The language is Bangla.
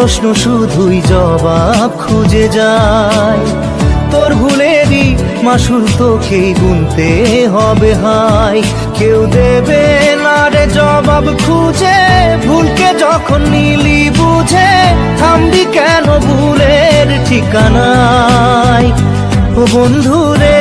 প্রশ্ন শুধুই জবাব খুঁজে যায়। তোর ভুলেরই মাসুল তোকেই গুনতে হবে হাই। কেউ দেবে না রে জবাব খুঁজে, ভুলকে যখন নিলি বুঝে থামবি কেন ভুলের ঠিকানায়। ও বন্ধু রে